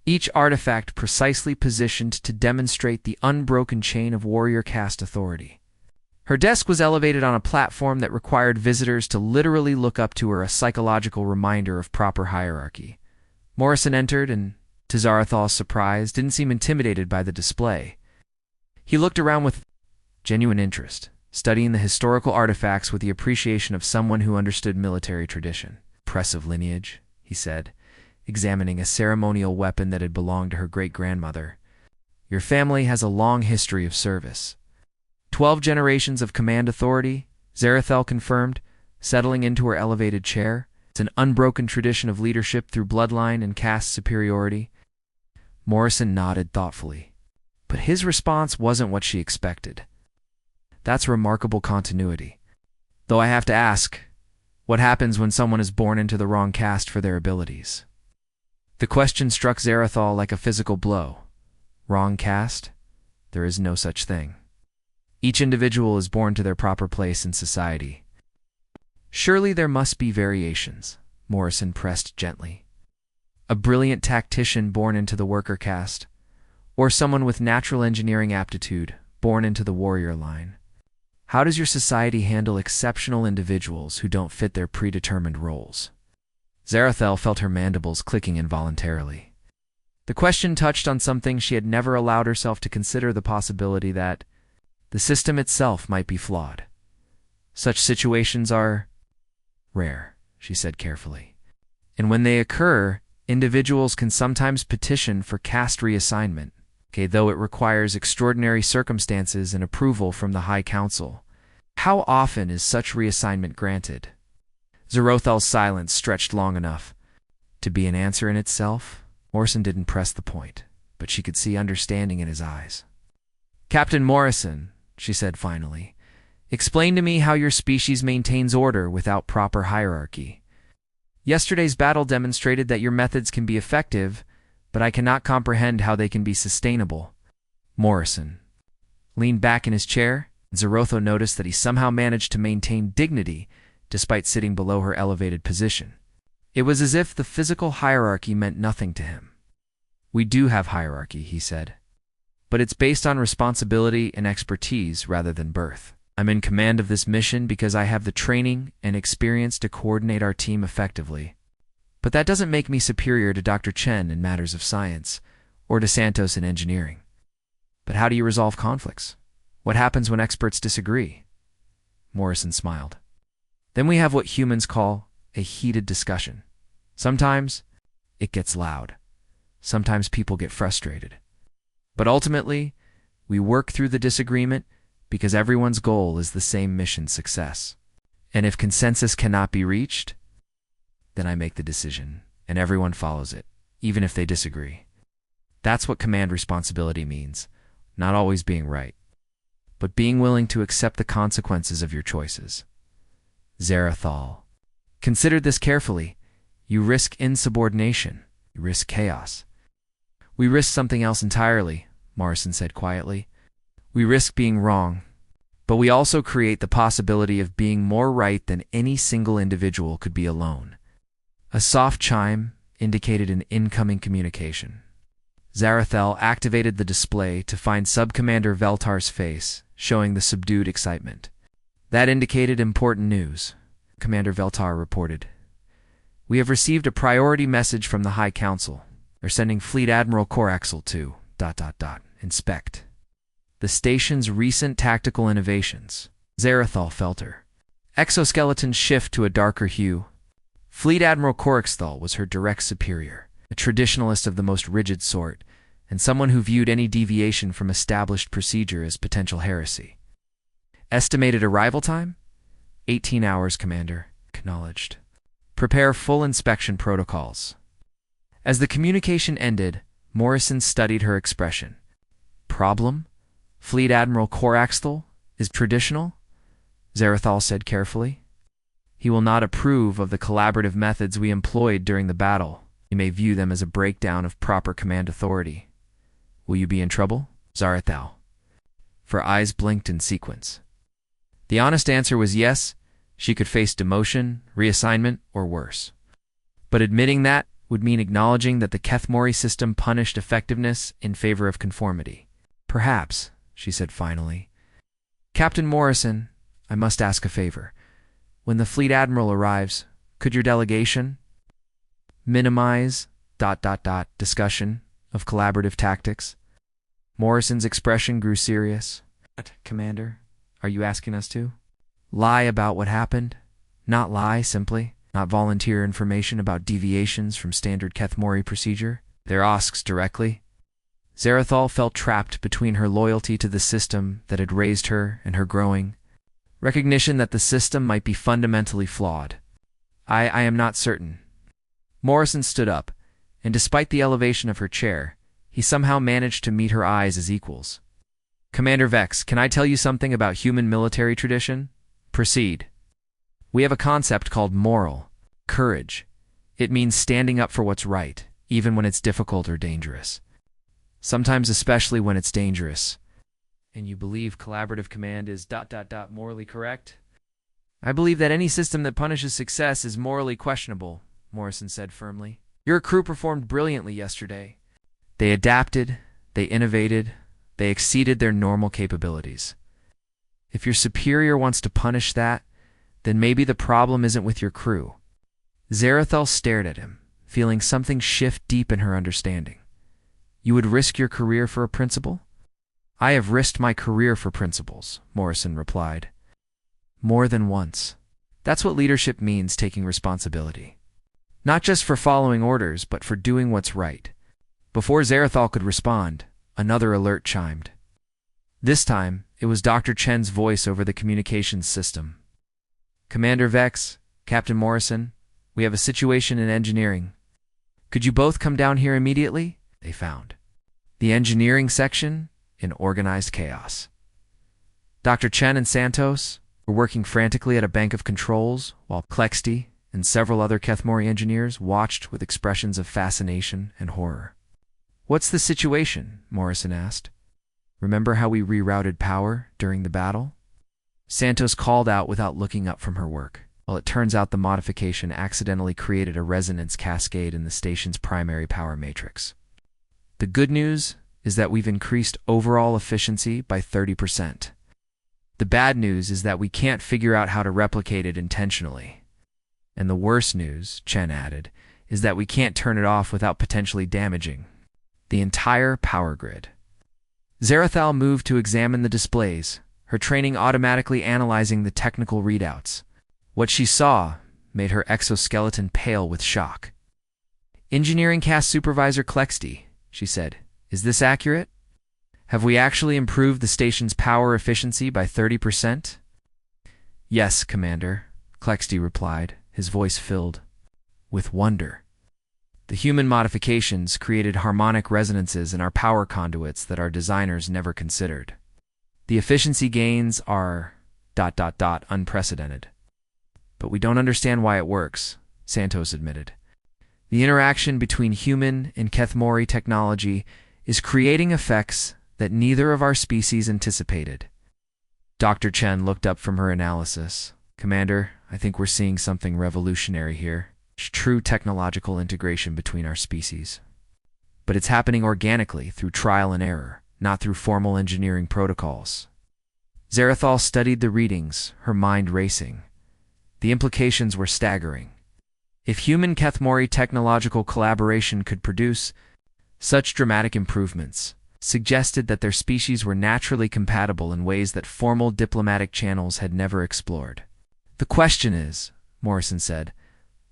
Each artifact precisely positioned to demonstrate the unbroken chain of warrior caste authority. Her desk was elevated on a platform that required visitors to literally look up to her, a psychological reminder of proper hierarchy. Morrison entered and, to Zara'thul's surprise, didn't seem intimidated by the display. He looked around with genuine interest, studying the historical artifacts with the appreciation of someone who understood military tradition. Impressive lineage, he said, examining a ceremonial weapon that had belonged to her great-grandmother. Your family has a long history of service. 12 generations of command authority, Zara'thul confirmed, settling into her elevated chair. It's an unbroken tradition of leadership through bloodline and caste superiority. Morrison nodded thoughtfully, but his response wasn't what she expected. That's remarkable continuity. Though I have to ask, what happens when someone is born into the wrong caste for their abilities? The question struck Zara'thul like a physical blow. Wrong caste? There is no such thing. Each individual is born to their proper place in society. Surely there must be variations, Morrison pressed gently. A brilliant tactician born into the worker caste, or someone with natural engineering aptitude born into the warrior line. How does your society handle exceptional individuals who don't fit their predetermined roles? Zara'thul felt her mandibles clicking involuntarily. The question touched on something she had never allowed herself to consider, the possibility that the system itself might be flawed. Such situations are rare, she said carefully. And when they occur, individuals can sometimes petition for caste reassignment, though it requires extraordinary circumstances and approval from the High Council. How often is such reassignment granted? Zara'thul's silence stretched long enough to be an answer in itself. Morrison didn't press the point, but she could see understanding in his eyes. Captain Morrison, she said finally, explain to me how your species maintains order without proper hierarchy. Yesterday's battle demonstrated that your methods can be effective, but I cannot comprehend how they can be sustainable. Morrison leaned back in his chair, and Zara'thul noticed that he somehow managed to maintain dignity despite sitting below her elevated position. It was as if the physical hierarchy meant nothing to him. We do have hierarchy, he said, but it's based on responsibility and expertise rather than birth. I'm in command of this mission because I have the training and experience to coordinate our team effectively. But that doesn't make me superior to Dr. Chen in matters of science, or to Santos in engineering. But how do you resolve conflicts? What happens when experts disagree? Morrison smiled. Then we have what humans call a heated discussion. Sometimes it gets loud. Sometimes people get frustrated. But ultimately, we work through the disagreement because everyone's goal is the same mission success. And if consensus cannot be reached, then I make the decision, and everyone follows it, even if they disagree. That's what command responsibility means, not always being right, but being willing to accept the consequences of your choices. Zara'thul considered this carefully. You risk insubordination. You risk chaos. We risk something else entirely, Morrison said quietly. We risk being wrong, But we also create the possibility of being more right than any single individual could be alone. A soft chime indicated an incoming communication. Zara'thul activated the display to find Subcommander Veltar's face, showing the subdued excitement. That indicated important news, Commander Veltar reported. We have received a priority message from the High Council. They're sending Fleet Admiral Coraxel to ... inspect the station's recent tactical innovations. Zara'thul Felter. Exoskeleton shift to a darker hue. Fleet Admiral Coraxel was her direct superior, a traditionalist of the most rigid sort, and someone who viewed any deviation from established procedure as potential heresy. Estimated arrival time? 18 hours, Commander. Acknowledged. Prepare full inspection protocols. As the communication ended, Morrison studied her expression. Problem? Fleet Admiral Coraxel is traditional? Zara'thul said carefully. He will not approve of the collaborative methods we employed during the battle. You may view them as a breakdown of proper command authority. Will you be in trouble? Zara'thul. Her eyes blinked in sequence. The honest answer was yes. She could face demotion, reassignment, or worse. But admitting that would mean acknowledging that the Keth'mori system punished effectiveness in favor of conformity. Perhaps, she said finally. Captain Morrison, I must ask a favor. When the Fleet Admiral arrives, could your delegation minimize ... discussion of collaborative tactics? Morrison's expression grew serious. What, Commander? Are you asking us to lie about what happened? Not lie, simply. Not volunteer information about deviations from standard Keth'mori procedure. They're asks directly. Zara'thul felt trapped between her loyalty to the system that had raised her and her growing recognition that the system might be fundamentally flawed. I am not certain. Morrison stood up, and despite the elevation of her chair, he somehow managed to meet her eyes as equals. Commander Vex, can I tell you something about human military tradition? Proceed. We have a concept called moral courage. It means standing up for what's right, even when it's difficult or dangerous. Sometimes especially when it's dangerous. And you believe collaborative command is ... morally correct? I believe that any system that punishes success is morally questionable, Morrison said firmly. Your crew performed brilliantly yesterday. They adapted, they innovated, they exceeded their normal capabilities. If your superior wants to punish that, then maybe the problem isn't with your crew. Zara'thul stared at him, feeling something shift deep in her understanding. You would risk your career for a principle? I have risked my career for principles, Morrison replied. More than once. That's what leadership means, taking responsibility. Not just for following orders, but for doing what's right. Before Zara'thul could respond, another alert chimed. This time, it was Dr. Chen's voice over the communications system. Commander Vex, Captain Morrison, we have a situation in engineering. Could you both come down here immediately? They found the engineering section in organized chaos. Dr. Chen and Santos were working frantically at a bank of controls, while Klexti and several other Keth'mori engineers watched with expressions of fascination and horror. What's the situation? Morrison asked. Remember how we rerouted power during the battle? Santos called out without looking up from her work. Well, it turns out the modification accidentally created a resonance cascade in the station's primary power matrix. The good news is that we've increased overall efficiency by 30%. The bad news is that we can't figure out how to replicate it intentionally. And the worst news, Chen added, is that we can't turn it off without potentially damaging the entire power grid. Zara'thul moved to examine the displays, her training automatically analyzing the technical readouts. What she saw made her exoskeleton pale with shock. Engineering Caste Supervisor Klexti, she said, is this accurate? Have we actually improved the station's power efficiency by 30%? Yes, Commander, Klexti replied, his voice filled with wonder. The human modifications created harmonic resonances in our power conduits that our designers never considered. The efficiency gains are ... unprecedented. But we don't understand why it works, Santos admitted. The interaction between human and Keth'mori technology is creating effects that neither of our species anticipated. Dr. Chen looked up from her analysis. Commander, I think we're seeing something revolutionary here. True technological integration between our species. But it's happening organically through trial and error, not through formal engineering protocols. Zara'thul studied the readings, her mind racing. The implications were staggering. If human Keth'mori technological collaboration could produce such dramatic improvements, suggested that their species were naturally compatible in ways that formal diplomatic channels had never explored. The question is, Morrison said,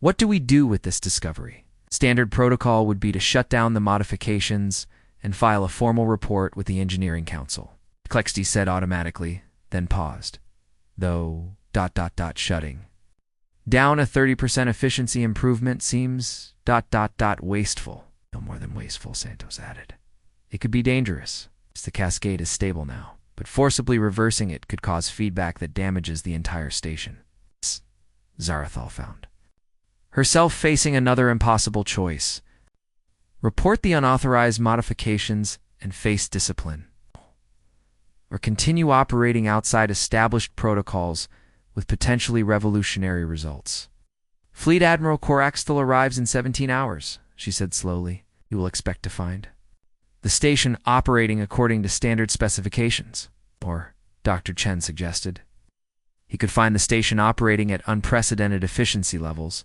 what do we do with this discovery? Standard protocol would be to shut down the modifications and file a formal report with the Engineering Council. Klexty said automatically, then paused. Though, shutting down a 30% efficiency improvement seems, wasteful. No more than wasteful, Santos added. It could be dangerous. The cascade is stable now, but forcibly reversing it could cause feedback that damages the entire station. Zara'thul found herself facing another impossible choice. Report the unauthorized modifications and face discipline, or continue operating outside established protocols with potentially revolutionary results. Fleet Admiral Coraxtel arrives in 17 hours, she said slowly. You will expect to find the station operating according to standard specifications, or, Dr. Chen suggested. He could find the station operating at unprecedented efficiency levels,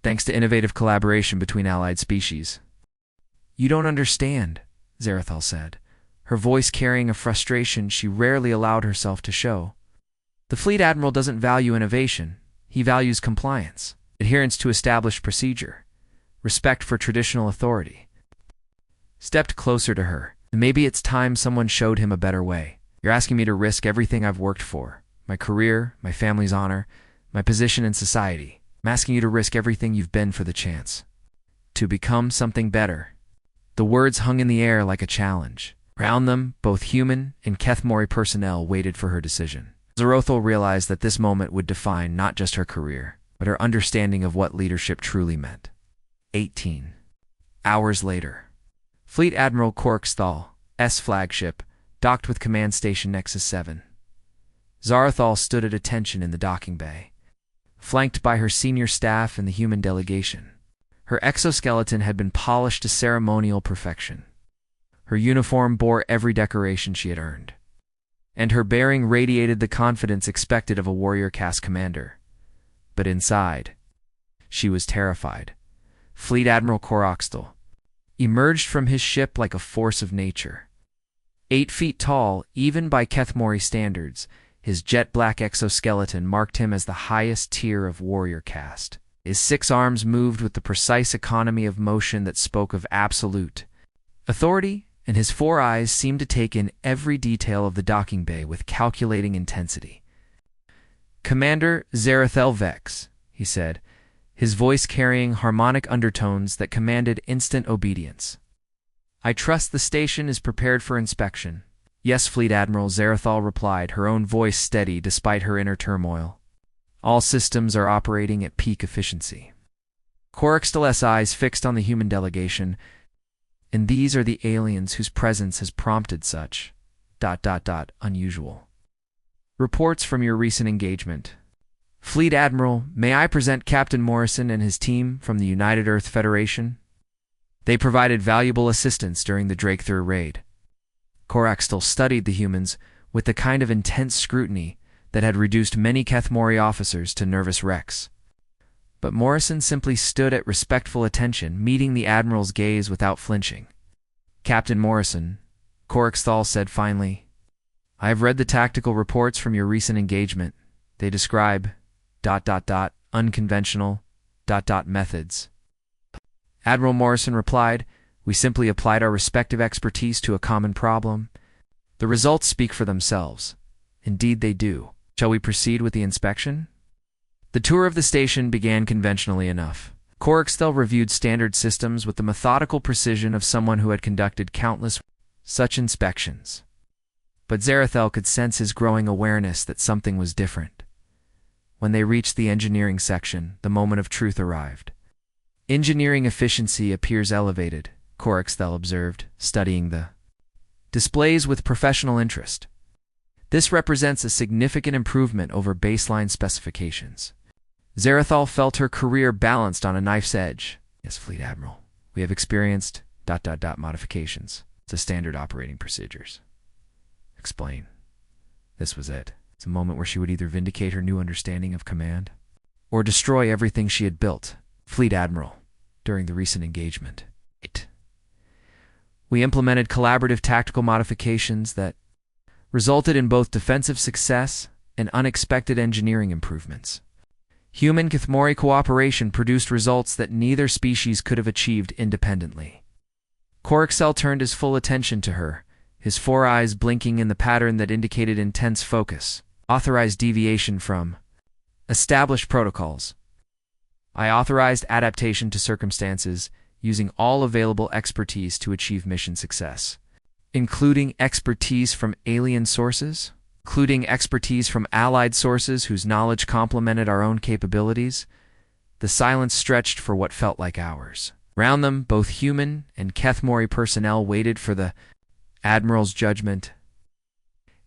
thanks to innovative collaboration between allied species. You don't understand, Zara'thul said, her voice carrying a frustration she rarely allowed herself to show. The Fleet Admiral doesn't value innovation. He values compliance, adherence to established procedure, respect for traditional authority. Stepped closer to her. Maybe it's time someone showed him a better way. You're asking me to risk everything I've worked for, my career, my family's honor, my position in society. I'm asking you to risk everything you've been for the chance to become something better. The words hung in the air like a challenge. Around them, both human and Keth'mori personnel waited for her decision. Zara'thul realized that this moment would define not just her career, but her understanding of what leadership truly meant. 18 hours later, Fleet Admiral Coraxtel's flagship docked with Command Station Nexus-7. Zara'thul stood at attention in the docking bay, flanked by her senior staff and the human delegation. Her exoskeleton had been polished to ceremonial perfection. Her uniform bore every decoration she had earned, and her bearing radiated the confidence expected of a warrior caste commander. But inside, she was terrified. Fleet Admiral Coraxtel emerged from his ship like a force of nature. 8 feet tall, even by Keth'mori standards, his jet-black exoskeleton marked him as the highest tier of warrior caste. His 6 arms moved with the precise economy of motion that spoke of absolute authority, and his 4 eyes seemed to take in every detail of the docking bay with calculating intensity. Commander Zara'thul Vex, he said, his voice carrying harmonic undertones that commanded instant obedience. I trust the station is prepared for inspection. Yes, Fleet Admiral, Zara'thul replied, her own voice steady despite her inner turmoil. All systems are operating at peak efficiency. Coraxtel's eyes fixed on the human delegation, and these are the aliens whose presence has prompted such unusual reports from your recent engagement. Fleet Admiral, may I present Captain Morrison and his team from the United Earth Federation? They provided valuable assistance during the Zara'thul raid. Coraxtel studied the humans with the kind of intense scrutiny that had reduced many Keth'mori officers to nervous wrecks. But Morrison simply stood at respectful attention, meeting the Admiral's gaze without flinching. Captain Morrison, Coraxtel said finally, I have read the tactical reports from your recent engagement. They describe unconventional methods. Admiral Morrison replied, we simply applied our respective expertise to a common problem. The results speak for themselves. Indeed they do. Shall we proceed with the inspection? The tour of the station began conventionally enough. Coraxtel reviewed standard systems with the methodical precision of someone who had conducted countless such inspections. But Zara'thul could sense his growing awareness that something was different. When they reached the engineering section, the moment of truth arrived. Engineering efficiency appears elevated, Coraxtel observed, studying the displays with professional interest. This represents a significant improvement over baseline specifications. Zara'thul felt her career balanced on a knife's edge. Yes, Fleet Admiral, we have experienced ... modifications. It's a standard operating procedures. Explain. This was it. It's a moment where she would either vindicate her new understanding of command or destroy everything she had built. Fleet Admiral, during the recent engagement, we implemented collaborative tactical modifications that resulted in both defensive success and unexpected engineering improvements. Human Keth'mori cooperation produced results that neither species could have achieved independently. Coraxel turned his full attention to her, his four eyes blinking in the pattern that indicated intense focus. Authorized deviation from established protocols. I authorized adaptation to circumstances using all available expertise to achieve mission success, including expertise from alien sources, including expertise from allied sources whose knowledge complemented our own capabilities. The silence stretched for what felt like hours. Around them, both human and Keth'mori personnel waited for the Admiral's judgment.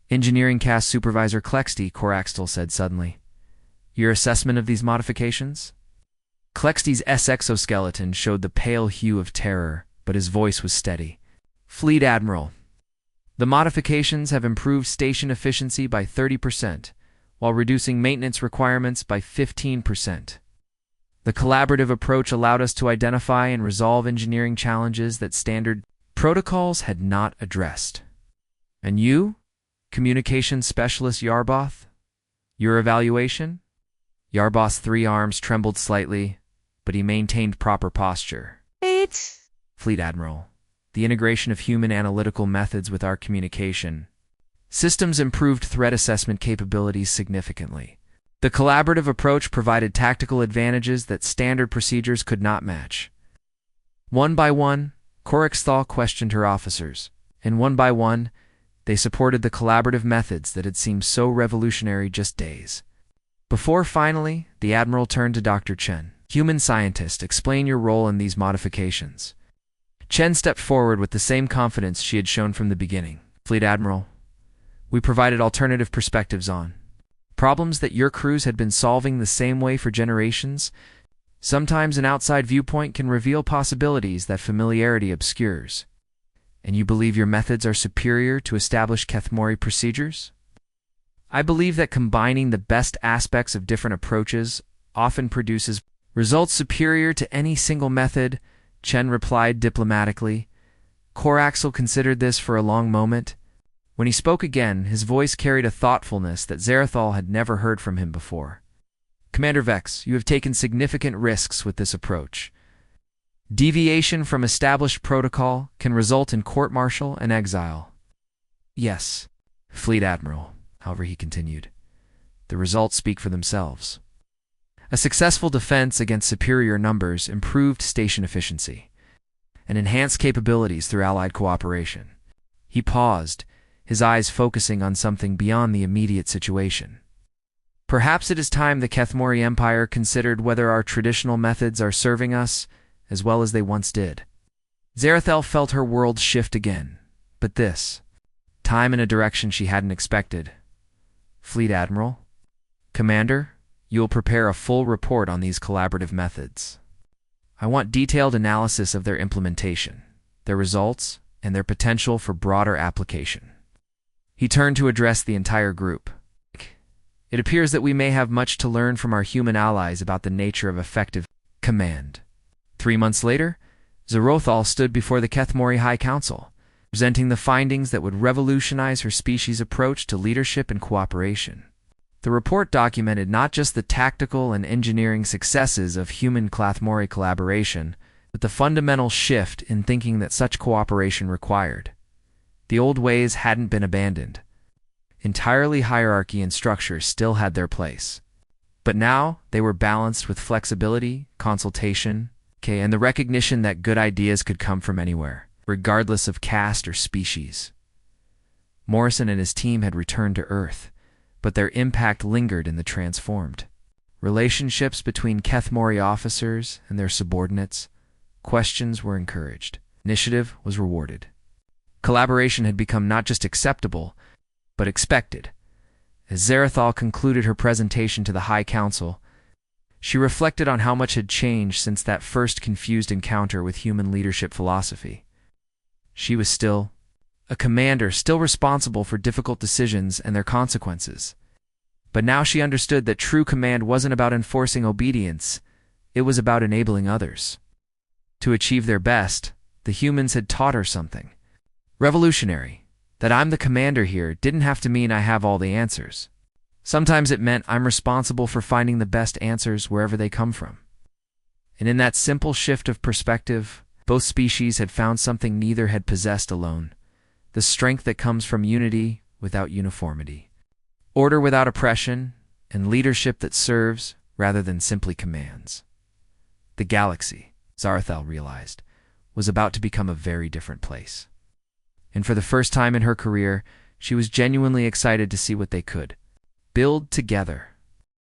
Engineering Caste Supervisor Clexty, Coraxel said suddenly. Your assessment of these modifications? Clexty's exoskeleton showed the pale hue of terror, but his voice was steady. Fleet Admiral, the modifications have improved station efficiency by 30%, while reducing maintenance requirements by 15%. The collaborative approach allowed us to identify and resolve engineering challenges that standard protocols had not addressed. And you, Communications Specialist Yarboth? Your evaluation? Yarboth's 3 arms trembled slightly, but he maintained proper posture. Fleet Admiral, the integration of human analytical methods with our communication systems improved threat assessment capabilities significantly. The collaborative approach provided tactical advantages that standard procedures could not match. One by one, Coraxel questioned her officers, and one by one, they supported the collaborative methods that had seemed so revolutionary just days. Before finally, the Admiral turned to Dr. Chen. Human scientist, explain your role in these modifications. Chen stepped forward with the same confidence she had shown from the beginning. Fleet Admiral, we provided alternative perspectives on problems that your crews had been solving the same way for generations. Sometimes an outside viewpoint can reveal possibilities that familiarity obscures. And you believe your methods are superior to established Keth'mori procedures? I believe that combining the best aspects of different approaches often produces results superior to any single method, Chen replied diplomatically. Coraxel considered this for a long moment. When he spoke again, his voice carried a thoughtfulness that Zara'thul had never heard from him before. Commander Vex, you have taken significant risks with this approach. Deviation from established protocol can result in court-martial and exile. Yes, Fleet Admiral, however, he continued. The results speak for themselves. A successful defense against superior numbers improved station efficiency and enhanced capabilities through allied cooperation. He paused, his eyes focusing on something beyond the immediate situation. Perhaps it is time the Keth'mori Empire considered whether our traditional methods are serving us as well as they once did. Zara'thul felt her world shift again, but this time in a direction she hadn't expected. Fleet Admiral, Commander, you will prepare a full report on these collaborative methods. I want detailed analysis of their implementation, their results, and their potential for broader application. He turned to address the entire group. It appears that we may have much to learn from our human allies about the nature of effective command. 3 months later, Zara'thul stood before the Keth'mori High Council, presenting the findings that would revolutionize her species' approach to leadership and cooperation. The report documented not just the tactical and engineering successes of human Keth'mori collaboration, but the fundamental shift in thinking that such cooperation required. The old ways hadn't been abandoned. Entirely hierarchy and structure still had their place. But now they were balanced with flexibility, consultation, and the recognition that good ideas could come from anywhere, regardless of caste or species. Morrison and his team had returned to Earth, but their impact lingered in the transformed relationships between Keth'mori officers and their subordinates. Questions were encouraged. Initiative was rewarded. Collaboration had become not just acceptable, but expected. As Zara'thul concluded her presentation to the High Council, she reflected on how much had changed since that first confused encounter with human leadership philosophy. She was still a commander, still responsible for difficult decisions and their consequences. But now she understood that true command wasn't about enforcing obedience, it was about enabling others. To achieve their best, the humans had taught her something. Revolutionary. That I'm the commander here didn't have to mean I have all the answers. Sometimes it meant I'm responsible for finding the best answers wherever they come from. And in that simple shift of perspective, both species had found something neither had possessed alone: the strength that comes from unity without uniformity, order without oppression, and leadership that serves rather than simply commands. The galaxy, Zara'thul realized, was about to become a very different place. And for the first time in her career, she was genuinely excited to see what they could build together.